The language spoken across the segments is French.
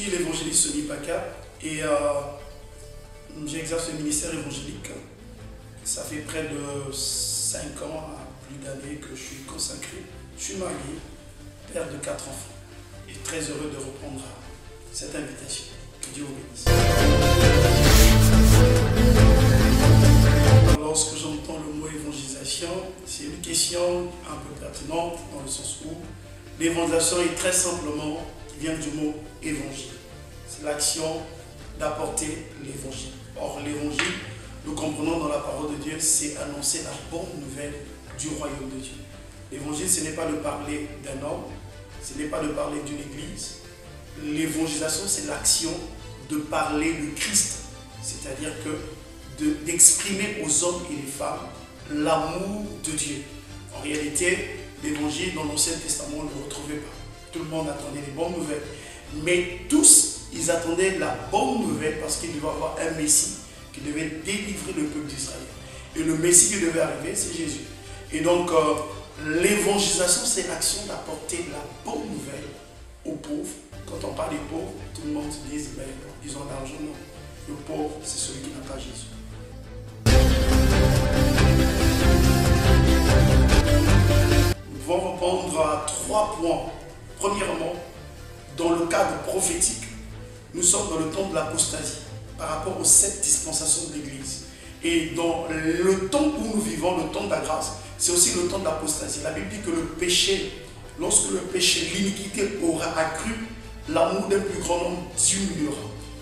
suis l'évangéliste Sonny Paka et j'exerce le ministère évangélique. Ça fait près de 5 ans, plus d'années que je suis consacré. Je suis marié, père de 4 enfants et très heureux de reprendre cette invitation. Que Dieu vous bénisse. Lorsque j'entends le mot évangélisation, c'est une question un peu pertinente dans le sens où l'évangélisation est très simplement, qui vient du mot évangile. C'est l'action d'apporter l'évangile. Or, l'évangile, nous comprenons dans la parole de Dieu, c'est annoncer la bonne nouvelle du royaume de Dieu. L'évangile, ce n'est pas de parler d'un homme, ce n'est pas de parler d'une église. L'évangélisation, c'est l'action de parler le Christ, c'est-à-dire que d'exprimer aux hommes et les femmes l'amour de Dieu. En réalité, l'évangile dans l'Ancien Testament, on ne le retrouvait pas. Tout le monde attendait les bonnes nouvelles. Mais tous, ils attendaient la bonne nouvelle parce qu'il devait y avoir un Messie qui devait délivrer le peuple d'Israël. Et le Messie qui devait arriver, c'est Jésus. Et donc, l'évangélisation, c'est l'action d'apporter la bonne nouvelle aux pauvres. Quand on parle des pauvres, tout le monde se dit, ben, ils ont l'argent. Non. Le pauvre, c'est celui qui n'a pas Jésus. Nous devons répondre à 3 points. Premièrement, dans le cadre prophétique, nous sommes dans le temps de l'apostasie par rapport aux 7 dispensations de l'Église. Et dans le temps où nous vivons, le temps de la grâce, c'est aussi le temps de l'apostasie. La Bible dit que le péché, lorsque le péché, l'iniquité aura accru, l'amour d'un plus grand nombre diminuera.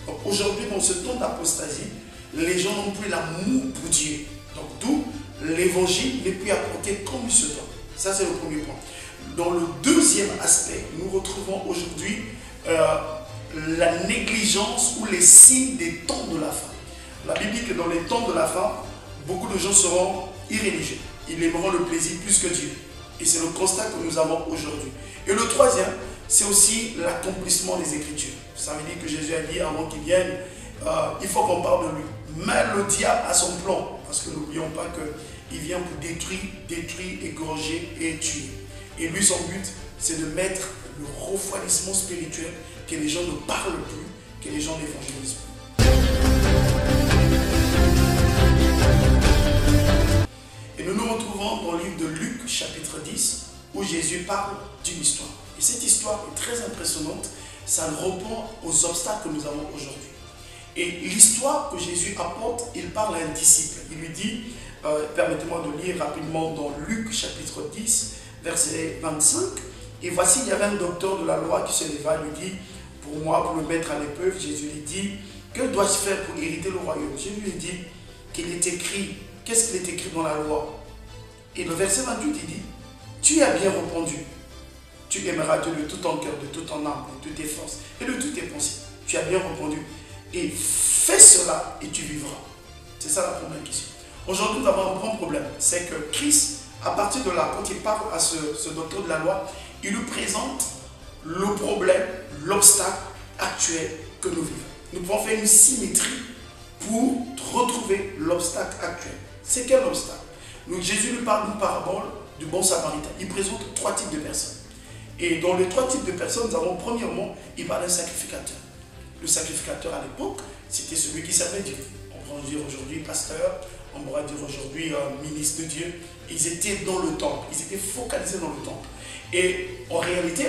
Donc aujourd'hui, dans ce temps d'apostasie, les gens n'ont plus l'amour pour Dieu. Donc d'où l'évangile n'est plus apporté comme il se doit. Ça, c'est le premier point. Dans le deuxième aspect, nous retrouvons aujourd'hui la négligence ou les signes des temps de la fin. La Bible dit que dans les temps de la fin, beaucoup de gens seront irréligieux. Ils aimeront le plaisir plus que Dieu. Et c'est le constat que nous avons aujourd'hui. Et le troisième, c'est aussi l'accomplissement des Écritures. Ça veut dire que Jésus a dit avant qu'il vienne, il faut qu'on parle de lui. Mais le diable a son plan. Parce que n'oublions pas qu'il vient pour détruire, égorger et tuer. Et lui, son but, c'est de mettre le refroidissement spirituel, que les gens ne parlent plus, que les gens n'évangélisent plus. Et nous nous retrouvons dans le livre de Luc, chapitre 10, où Jésus parle d'une histoire. Et cette histoire est très impressionnante, ça répond aux obstacles que nous avons aujourd'hui. Et l'histoire que Jésus apporte, il parle à un disciple. Il lui dit, permettez-moi de lire rapidement dans Luc, chapitre 10, verset 25. Et voici, il y avait un docteur de la loi qui se leva et lui dit, pour moi, pour le mettre à l'épreuve, Jésus lui dit, que dois-je faire pour hériter le royaume? Jésus lui dit qu'il est écrit, qu'est-ce qu'il est écrit dans la loi? Et le verset 28, il dit, tu as bien répondu. Tu aimeras Dieu de tout ton cœur, de toute ton âme, de toutes tes forces et de toutes tes pensées. Tu as bien répondu. Et fais cela et tu vivras. C'est ça la première question. Aujourd'hui, nous avons un grand problème. C'est que Christ, à partir de là, quand il parle à ce docteur de la loi, il nous présente le problème, l'obstacle actuel que nous vivons. Nous pouvons faire une symétrie pour retrouver l'obstacle actuel. C'est quel obstacle? Donc, Jésus nous parle d'une parabole du bon samaritain. Il présente 3 types de personnes. Et dans les 3 types de personnes, nous avons premièrement, il parle d'un sacrificateur. Le sacrificateur à l'époque, c'était celui qui servait Dieu. On pourrait dire aujourd'hui pasteur, on pourrait dire aujourd'hui ministre de Dieu. Ils étaient dans le temple, ils étaient focalisés dans le temple. Et en réalité,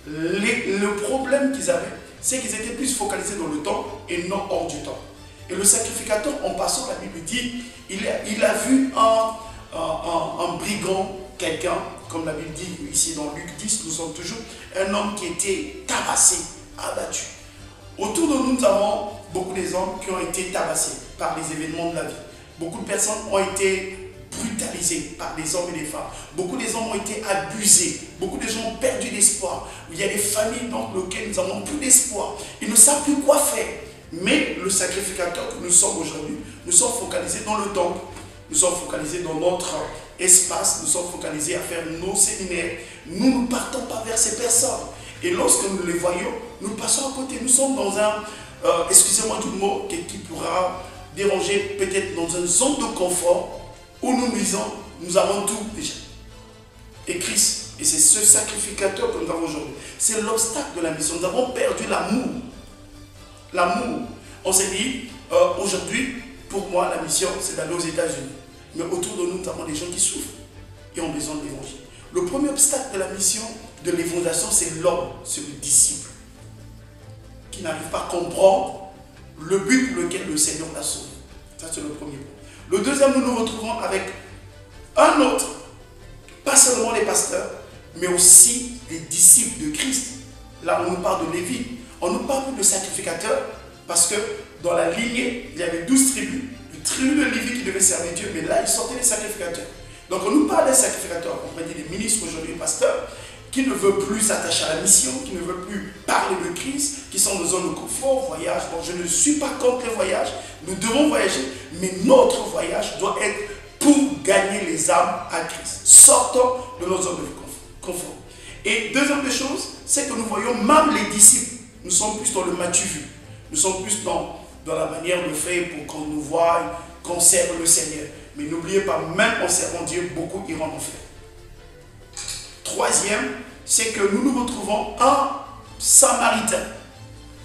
le problème qu'ils avaient, c'est qu'ils étaient plus focalisés dans le temple et non hors du temple. Et le sacrificateur, en passant, la Bible dit, il a vu un brigand, quelqu'un, comme la Bible dit ici dans Luc 10, nous sommes toujours un homme qui était tabassé, abattu. Autour de nous, nous avons beaucoup des hommes qui ont été tabassés par les événements de la vie. Beaucoup de personnes ont été brutalisées par des hommes et des femmes. Beaucoup des hommes ont été abusés. Beaucoup de gens ont perdu l'espoir. Il y a des familles dans lesquelles nous n'avons plus d'espoir. Ils ne savent plus quoi faire. Mais le sacrificateur que nous sommes aujourd'hui, nous sommes focalisés dans le temple. Nous sommes focalisés dans notre espace. Nous sommes focalisés à faire nos séminaires. Nous ne partons pas vers ces personnes. Et lorsque nous les voyons, nous passons à côté. Nous sommes dans un, excusez-moi du mot, qui pourra déranger peut-être dans une zone de confort où nous disons, nous avons tout déjà. Et Christ, et c'est ce sacrificateur que nous avons aujourd'hui. C'est l'obstacle de la mission. Nous avons perdu l'amour. l'amour. On s'est dit, aujourd'hui, pour moi, la mission, c'est d'aller aux États-Unis. Mais autour de nous, nous avons des gens qui souffrent et ont besoin de l'évangile. Le premier obstacle de la mission de l'évangélisation, c'est l'homme, c'est le disciple, qui n'arrive pas à comprendre le but pour lequel le Seigneur l'a sauvé. Ça, c'est le premier point. Le deuxième, nous nous retrouvons avec un autre, pas seulement les pasteurs, mais aussi des disciples de Christ. Là, on nous parle de Lévi. On nous parle de sacrificateurs, parce que dans la lignée, il y avait 12 tribus. Une tribu de Lévi qui devait servir Dieu, mais là, ils sortaient des sacrificateurs. Donc, on nous parle des sacrificateurs, on pourrait dire des ministres aujourd'hui, des pasteurs, qui ne veulent plus s'attacher à la mission, qui ne veulent plus parler de Christ, qui sont dans une zone de confort, voyage. Bon, je ne suis pas contre les voyages, nous devons voyager, mais notre voyage doit être pour gagner les âmes à Christ. Sortons de notre zone de confort. Et deuxième des choses, c'est que nous voyons même les disciples. Nous sommes plus dans le matu vu. Nous sommes plus dans la manière de faire pour qu'on nous voie, qu'on serve le Seigneur. Mais n'oubliez pas, même en servant Dieu, beaucoup iront en enfer. Troisième, c'est que nous nous retrouvons un Samaritain.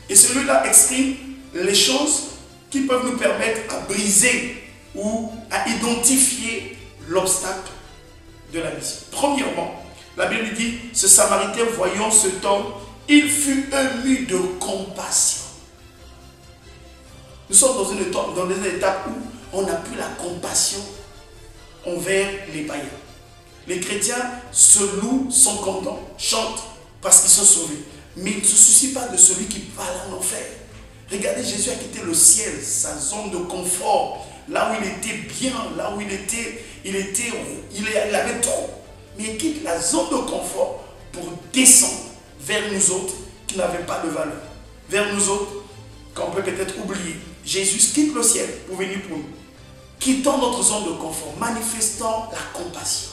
Et celui-là exprime les choses qui peuvent nous permettre à briser ou à identifier l'obstacle de la mission. Premièrement, la Bible dit, ce Samaritain voyant cet homme, il fut ému de compassion. Nous sommes dans une étape où on n'a plus la compassion envers les païens. Les chrétiens se louent, sont contents, chantent parce qu'ils sont sauvés. Mais ils ne se soucient pas de celui qui va en enfer. Regardez, Jésus a quitté le ciel, sa zone de confort, là où il était bien, là où il avait trop. Mais il quitte la zone de confort pour descendre vers nous autres qui n'avaient pas de valeur. Vers nous autres qu'on peut peut-être oublier. Jésus quitte le ciel pour venir pour nous. Quittant notre zone de confort, manifestant la compassion.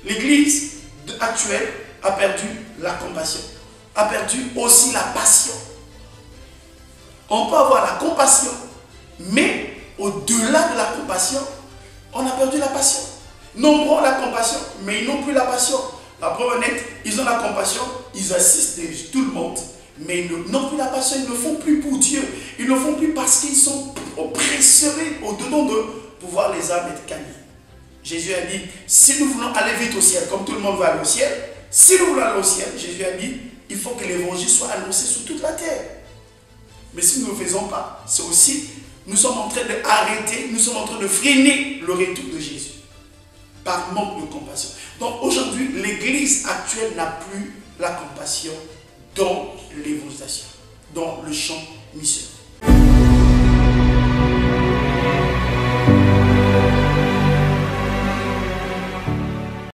L'Église actuelle a perdu la compassion, a perdu aussi la passion. On peut avoir la compassion, mais au-delà de la compassion, on a perdu la passion. Nombreux ont la compassion, mais ils n'ont plus la passion. La preuve nette, ils ont la compassion, ils assistent tout le monde, mais ils n'ont plus la passion, ils ne le font plus pour Dieu. Ils ne le font plus parce qu'ils sont oppressés au-dedans de pouvoir les âmes être gagnées. Jésus a dit, si nous voulons aller vite au ciel, comme tout le monde va aller au ciel, si nous voulons aller au ciel, Jésus a dit, il faut que l'évangile soit annoncé sur toute la terre. Mais si nous ne le faisons pas, c'est aussi, nous sommes en train d'arrêter, nous sommes en train de freiner le retour de Jésus. Par manque de compassion. Donc aujourd'hui, l'Église actuelle n'a plus la compassion dans l'évangélisation, dans le champ missionnaire.